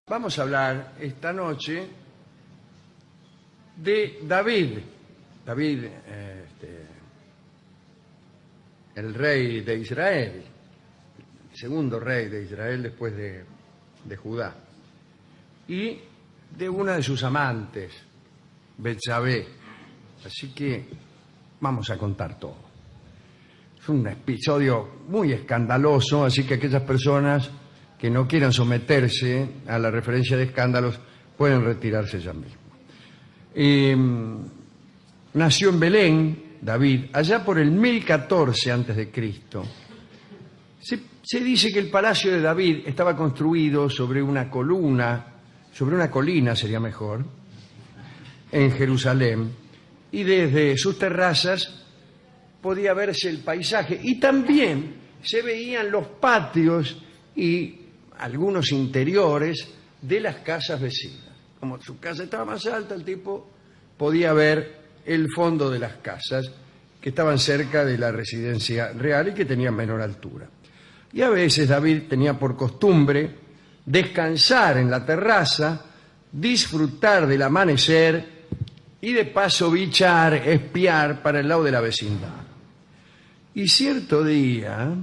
Vamos a hablar esta noche de David. David, el rey de Israel, el segundo rey de Israel después de Judá, y de una de sus amantes, Betsabé. Así que vamos a contar todo. Es un episodio muy escandaloso, así que aquellas personas que no quieran someterse a la referencia de escándalos pueden retirarse ya mismo. Nació en Belén, David, allá por el 1014 a.C. Se dice que el palacio de David estaba construido sobre una colina sería mejor, en Jerusalén, y desde sus terrazas podía verse el paisaje y también se veían los patios y algunos interiores de las casas vecinas. Como su casa estaba más alta, el tipo podía ver el fondo de las casas que estaban cerca de la residencia real y que tenían menor altura. Y a veces David tenía por costumbre descansar en la terraza, disfrutar del amanecer y de paso bichar, espiar para el lado de la vecindad. Y cierto día,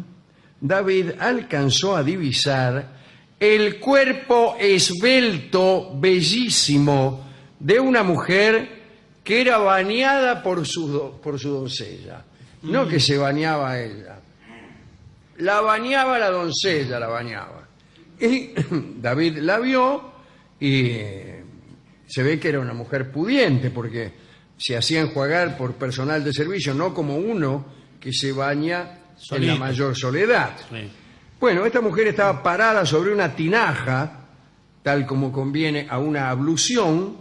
David alcanzó a divisar el cuerpo esbelto, bellísimo, de una mujer que era bañada por su doncella. No que se bañaba ella. La bañaba la doncella, la bañaba. Y David la vio y se ve que era una mujer pudiente porque se hacía enjuagar por personal de servicio, no como uno que se baña en la mayor soledad. Sí. Bueno, esta mujer estaba parada sobre una tinaja, tal como conviene a una ablución,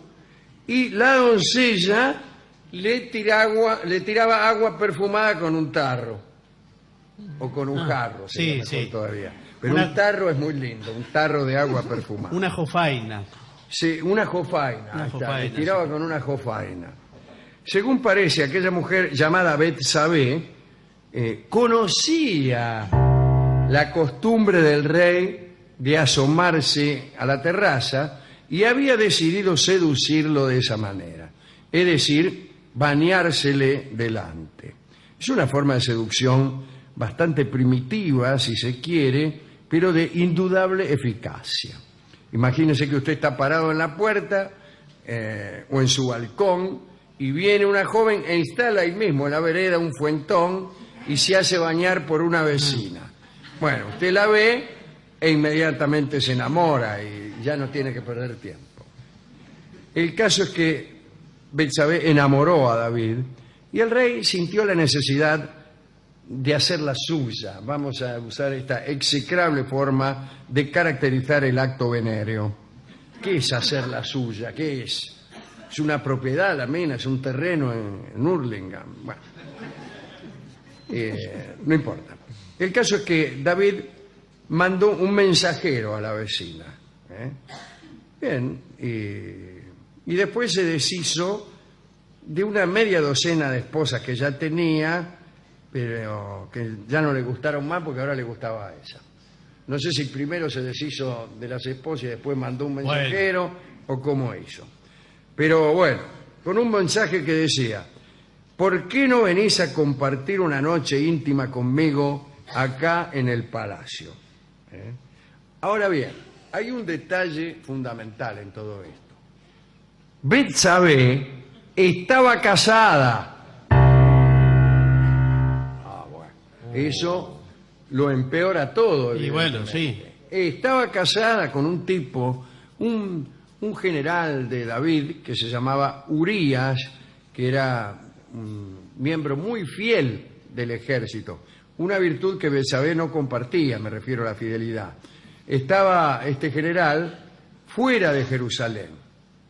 y la doncella le tiraba agua perfumada con un tarro, o con un jarro, sí. Todavía. Pero un tarro es muy lindo, un tarro de agua perfumada. Una jofaina. Sí, una jofaina. Le tiraba con una jofaina. Según parece, aquella mujer llamada Betsabé conocía la costumbre del rey de asomarse a la terraza y había decidido seducirlo de esa manera, es decir, bañársele delante. Es una forma de seducción bastante primitiva, si se quiere, pero de indudable eficacia. Imagínese que usted está parado en la puerta o en su balcón y viene una joven e instala ahí mismo en la vereda un fuentón y se hace bañar por una vecina. Bueno, usted la ve e inmediatamente se enamora y ya no tiene que perder tiempo. El caso es que Betsabé enamoró a David y el rey sintió la necesidad de hacerla suya. Vamos a usar esta execrable forma de caracterizar el acto venéreo. ¿Qué es hacerla suya? ¿Qué es? ¿Es una propiedad, la mina? ¿Es un terreno en Hurlingham? Bueno, no importa. El caso es que David mandó un mensajero a la vecina. Bien, y después se deshizo de una media docena de esposas que ya tenía, pero que ya no le gustaron más porque ahora le gustaba a esa. No sé si primero se deshizo de las esposas y después mandó un mensajero o cómo hizo. Pero bueno, con un mensaje que decía: ¿por qué no venís a compartir una noche íntima conmigo acá en el palacio? Ahora bien, hay un detalle fundamental en todo esto. Betsabé estaba casada. Eso lo empeora todo. Y bueno, sí. Estaba casada con un tipo, un general de David que se llamaba Urías, que era un miembro muy fiel del ejército. Una virtud que Betsabé no compartía, me refiero a la fidelidad. Estaba este general fuera de Jerusalén.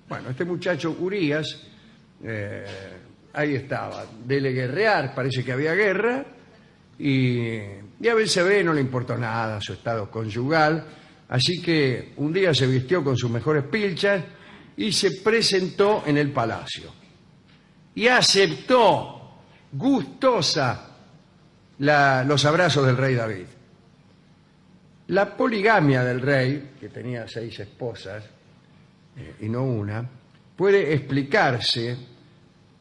Bueno, este muchacho Urías, ahí estaba, dele guerrear, parece que había guerra, y a Betsabé no le importó nada su estado conyugal, así que un día se vistió con sus mejores pilchas y se presentó en el palacio. Y aceptó, gustosa, los abrazos del rey David. La poligamia del rey, que tenía 6 esposas y no una, puede explicarse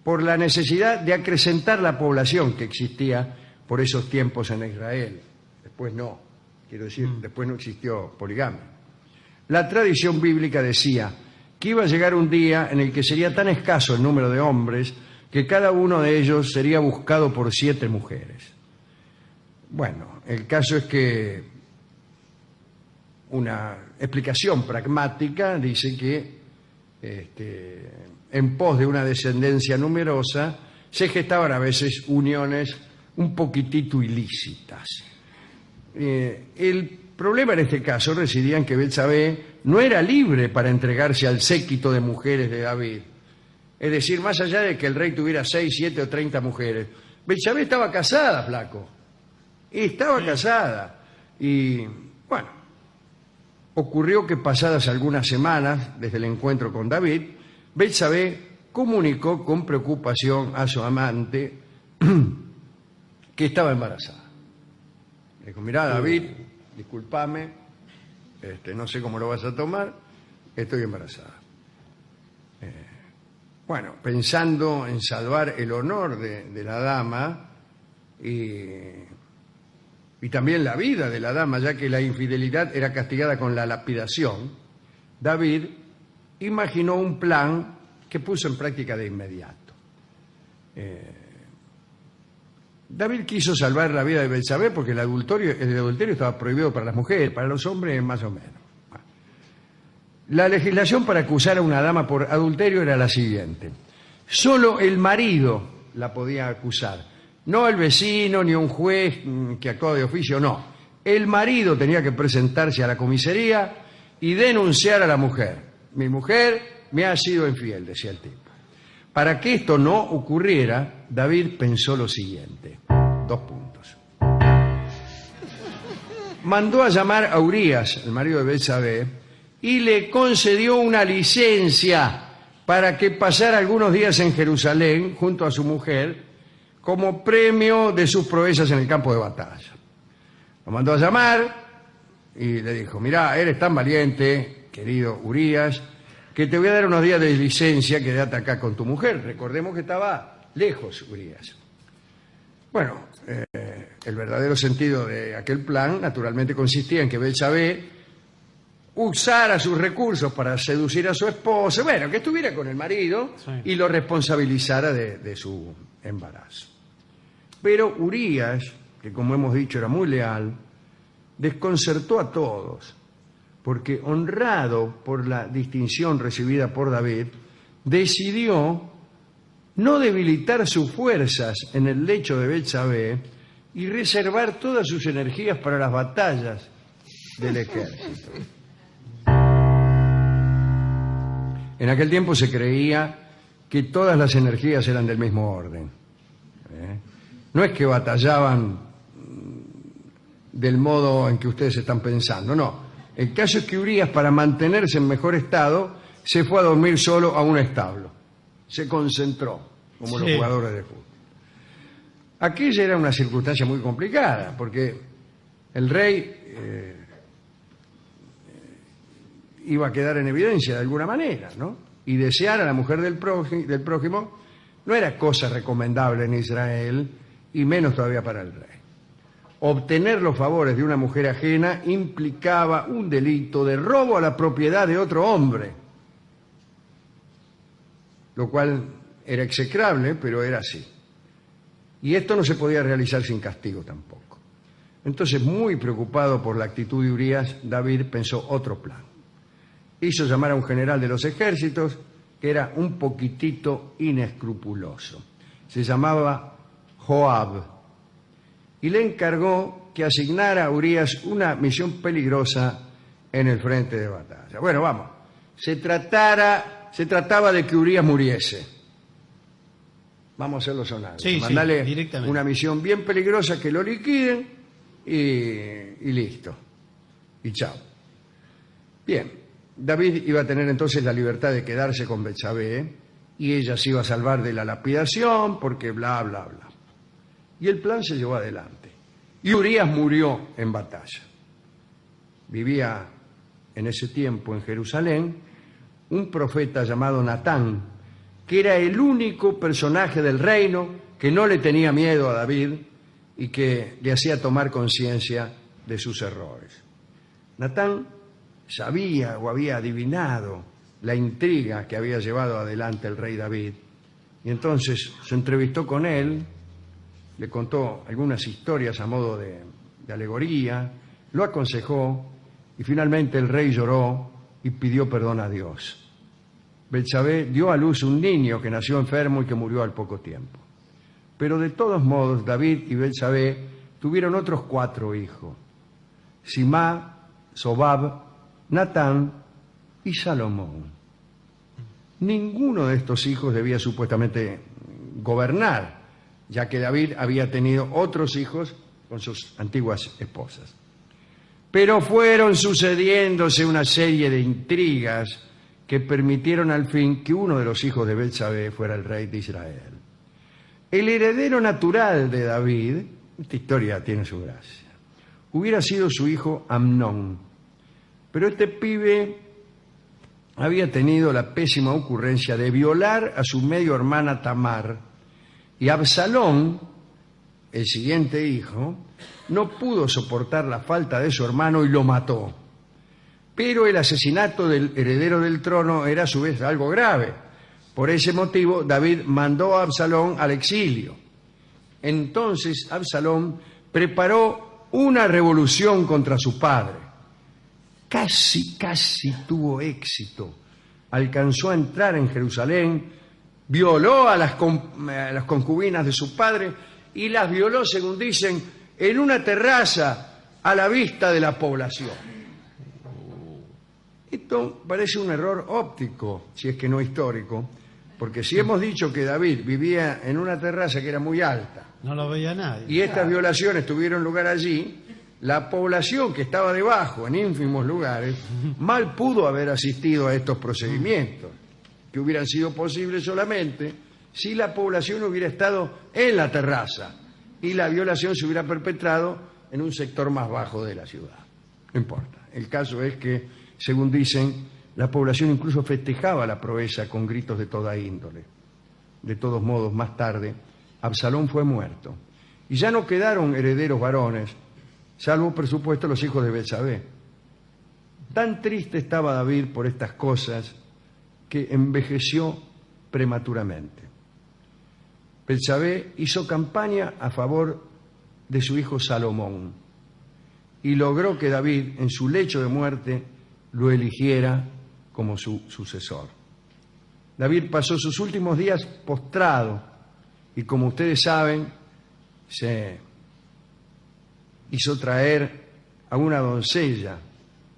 por la necesidad de acrecentar la población que existía por esos tiempos en Israel. Después no, quiero decir, después no existió poligamia. La tradición bíblica decía que iba a llegar un día en el que sería tan escaso el número de hombres que cada uno de ellos sería buscado por 7 mujeres. Bueno, el caso es que una explicación pragmática dice que en pos de una descendencia numerosa se gestaban a veces uniones un poquitito ilícitas. El problema en este caso residía en que Betsabé no era libre para entregarse al séquito de mujeres de David. Es decir, más allá de que el rey tuviera 6, 7 o 30 mujeres, Betsabé estaba casada, flaco. Estaba casada. Y, bueno, ocurrió que pasadas algunas semanas desde el encuentro con David, Betsabé comunicó con preocupación a su amante que estaba embarazada. Le dijo, mirá, David, discúlpame, no sé cómo lo vas a tomar, estoy embarazada. Bueno, pensando en salvar el honor de la dama y también la vida de la dama, ya que la infidelidad era castigada con la lapidación, David imaginó un plan que puso en práctica de inmediato. David quiso salvar la vida de Betsabé porque el adulterio estaba prohibido para las mujeres, para los hombres más o menos. La legislación para acusar a una dama por adulterio era la siguiente: solo el marido la podía acusar, no el vecino ni un juez que actuaba de oficio, no. El marido tenía que presentarse a la comisaría y denunciar a la mujer. Mi mujer me ha sido infiel, decía el tipo. Para que esto no ocurriera, David pensó lo siguiente. 2 puntos. Mandó a llamar a Urías, el marido de Betsabé, y le concedió una licencia para que pasara algunos días en Jerusalén junto a su mujer como premio de sus proezas en el campo de batalla. Lo mandó a llamar y le dijo, mirá, eres tan valiente, querido Urías, que te voy a dar unos días de licencia, quédate acá con tu mujer. Recordemos que estaba lejos Urías. Bueno, el verdadero sentido de aquel plan naturalmente consistía en que Betsabé usara sus recursos para seducir a su esposa, bueno, que estuviera con el marido y lo responsabilizara de su embarazo. Pero Urías, que como hemos dicho era muy leal, desconcertó a todos, porque honrado por la distinción recibida por David, decidió no debilitar sus fuerzas en el lecho de Betsabé y reservar todas sus energías para las batallas del ejército. En aquel tiempo se creía que todas las energías eran del mismo orden. No es que batallaban del modo en que ustedes están pensando, no. El caso es que Urías, para mantenerse en mejor estado, se fue a dormir solo a un establo. Se concentró, como los jugadores de fútbol. Aquella era una circunstancia muy complicada, porque el rey iba a quedar en evidencia de alguna manera, ¿no? Y desear a la mujer del prójimo no era cosa recomendable en Israel, y menos todavía para el rey. Obtener los favores de una mujer ajena implicaba un delito de robo a la propiedad de otro hombre, lo cual era execrable, pero era así. Y esto no se podía realizar sin castigo tampoco. Entonces, muy preocupado por la actitud de Urías, David pensó otro plan. Hizo llamar a un general de los ejércitos que era un poquitito inescrupuloso. Se llamaba Joab. Y le encargó que asignara a Urías una misión peligrosa en el frente de batalla. Bueno, vamos. Se trataba de que Urías muriese. Vamos a hacerlo sonar. Mandarle una misión bien peligrosa, que lo liquiden y listo. Y chao. Bien. David iba a tener entonces la libertad de quedarse con Betsabé y ella se iba a salvar de la lapidación porque bla, bla, bla. Y el plan se llevó adelante. Y Urías murió en batalla. vivía en ese tiempo en Jerusalén un profeta llamado Natán, que era el único personaje del reino que no le tenía miedo a David y que le hacía tomar conciencia de sus errores. Natán sabía o había adivinado la intriga que había llevado adelante el rey David, y entonces se entrevistó con él, le contó algunas historias a modo de alegoría, lo aconsejó y finalmente el rey lloró y pidió perdón a Dios. Betsabé dio a luz un niño que nació enfermo y que murió al poco tiempo. Pero de todos modos David y Betsabé tuvieron otros 4 hijos: Simá, Sobab, Natán y Salomón. Ninguno de estos hijos debía supuestamente gobernar, ya que David había tenido otros hijos con sus antiguas esposas. Pero fueron sucediéndose una serie de intrigas que permitieron al fin que uno de los hijos de Betsabé fuera el rey de Israel. El heredero natural de David, esta historia tiene su gracia, hubiera sido su hijo Amnón. Pero este pibe había tenido la pésima ocurrencia de violar a su medio hermana Tamar, y Absalón, el siguiente hijo, no pudo soportar la falta de su hermano y lo mató. Pero el asesinato del heredero del trono era a su vez algo grave. Por ese motivo, David mandó a Absalón al exilio. Entonces Absalón preparó una revolución contra su padre. Casi tuvo éxito. Alcanzó a entrar en Jerusalén, violó a las concubinas de su padre y las violó, según dicen, en una terraza a la vista de la población. Esto parece un error óptico, si es que no histórico, porque si hemos dicho que David vivía en una terraza que era muy alta, no lo veía nadie, y estas violaciones tuvieron lugar allí, la población que estaba debajo, en ínfimos lugares, mal pudo haber asistido a estos procedimientos, que hubieran sido posibles solamente si la población hubiera estado en la terraza y la violación se hubiera perpetrado en un sector más bajo de la ciudad. No importa. El caso es que, según dicen, la población incluso festejaba la proeza con gritos de toda índole. De todos modos, más tarde, Absalón fue muerto y ya no quedaron herederos varones, salvo, por supuesto, los hijos de Betsabé. Tan triste estaba David por estas cosas que envejeció prematuramente. Betsabé hizo campaña a favor de su hijo Salomón y logró que David, en su lecho de muerte, lo eligiera como su sucesor. David pasó sus últimos días postrado y, como ustedes saben, se hizo traer a una doncella,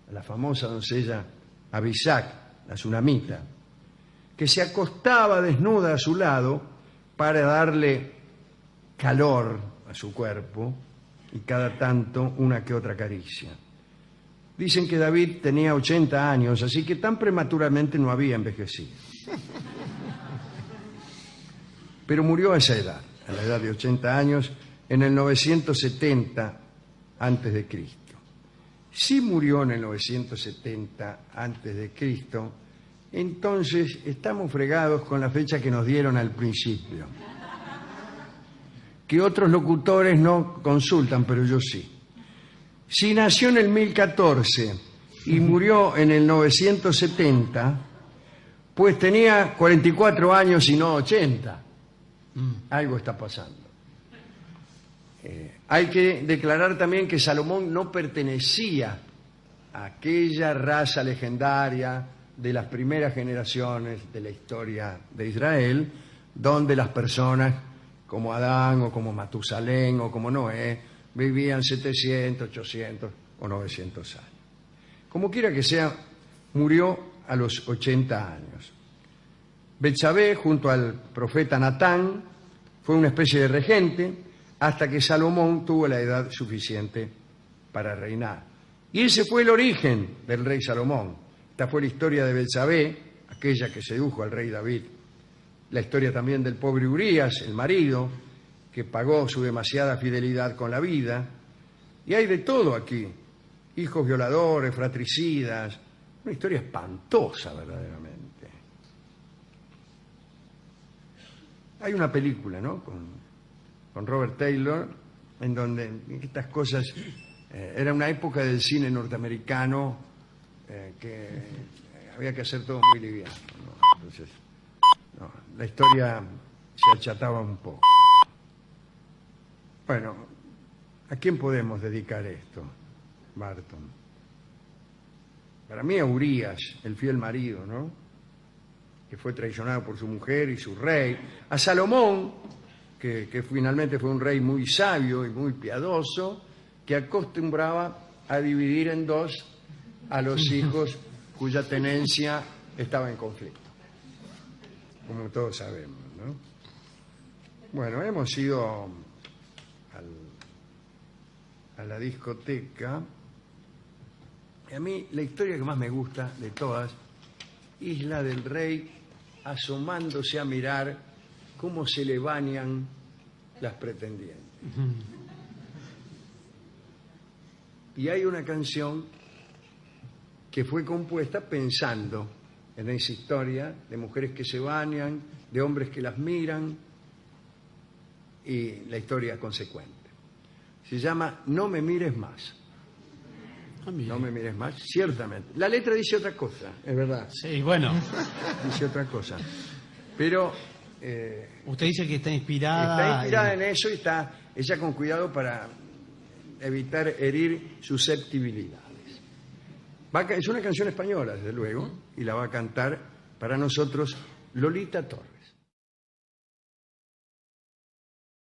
a la famosa doncella Abisac, la sunamita, que se acostaba desnuda a su lado para darle calor a su cuerpo y cada tanto una que otra caricia. Dicen que David tenía 80 años, así que tan prematuramente no había envejecido. Pero murió a esa edad, a la edad de 80 años, en el 970 antes de Cristo. Si murió en el 970 antes de Cristo, entonces estamos fregados con la fecha que nos dieron al principio, que otros locutores no consultan, pero yo sí. Si nació en el 1014 y murió en el 970, pues tenía 44 años y no 80. Algo está pasando. Hay que declarar también que Salomón no pertenecía a aquella raza legendaria de las primeras generaciones de la historia de Israel, donde las personas como Adán o como Matusalén o como Noé vivían 700, 800 o 900 años. Como quiera que sea, murió a los 80 años. Betsabé, junto al profeta Natán, fue una especie de regente hasta que Salomón tuvo la edad suficiente para reinar. Y ese fue el origen del rey Salomón. Esta fue la historia de Betsabé, aquella que sedujo al rey David. La historia también del pobre Urías, el marido, que pagó su demasiada fidelidad con la vida. Y hay de todo aquí. hijos violadores, fratricidas. Una historia espantosa, verdaderamente. Hay una película, ¿no?, con Robert Taylor, en donde estas cosas... era una época del cine norteamericano que había que hacer todo muy liviano, ¿no? Entonces, no, la historia se achataba un poco. Bueno, ¿a quién podemos dedicar esto, Barton? Para mí a Urías, el fiel marido, ¿no?, que fue traicionado por su mujer y su rey. A Salomón, que finalmente fue un rey muy sabio y muy piadoso, que acostumbraba a dividir en dos a los hijos cuya tenencia estaba en conflicto, como todos sabemos, ¿no? Bueno, hemos ido a la discoteca, y a mí la historia que más me gusta de todas es la del rey asomándose a mirar cómo se le bañan las pretendientes. Y hay una canción que fue compuesta pensando en esa historia de mujeres que se bañan, de hombres que las miran, y la historia consecuente. Se llama No me mires más. No me mires más, ciertamente. La letra dice otra cosa, es verdad. Sí, bueno. Dice otra cosa. Pero... usted dice que está inspirada en eso, y está ella con cuidado para evitar herir susceptibilidades. Es una canción española, desde luego, y la va a cantar para nosotros Lolita Torres.